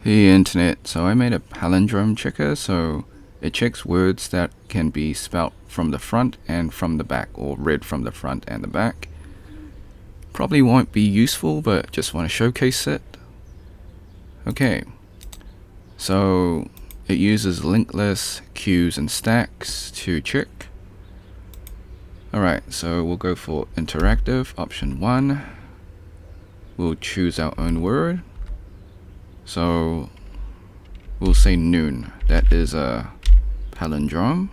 Hey internet, so I made a palindrome checker, so it checks words that can be spelt from the front and from the back, or read from the front and the back. Probably won't be useful, but just want to showcase it. Okay, so it uses linked lists, queues and stacks to check. Alright, so we'll go for interactive, option 1. We'll choose our own word. So we'll say noon. That is a palindrome.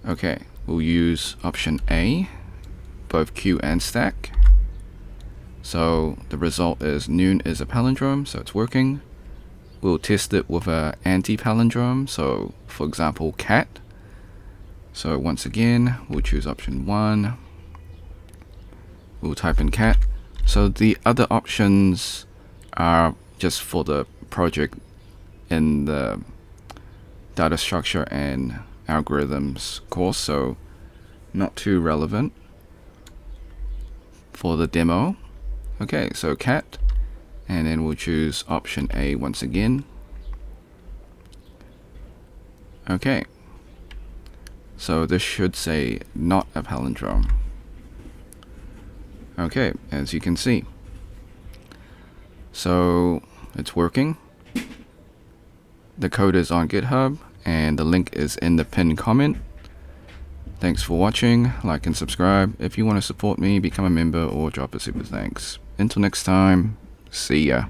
Okay, we'll use option A, both queue and stack. So the result is noon is a palindrome, so it's working. We'll test it with a anti-palindrome, so for example cat. So once again, we'll choose option 1. We'll type in cat. So the other options are just for the project in the data structure and algorithms course, so not too relevant for the demo. Okay, so cat, and then we'll choose option A once again. Okay, so this should say not a palindrome. Okay, as you can see. So it's working. The code is on GitHub and the link is in the pinned comment. Thanks for watching. Like and subscribe. If you want to support me, become a member or drop a super thanks. Until next time, see ya.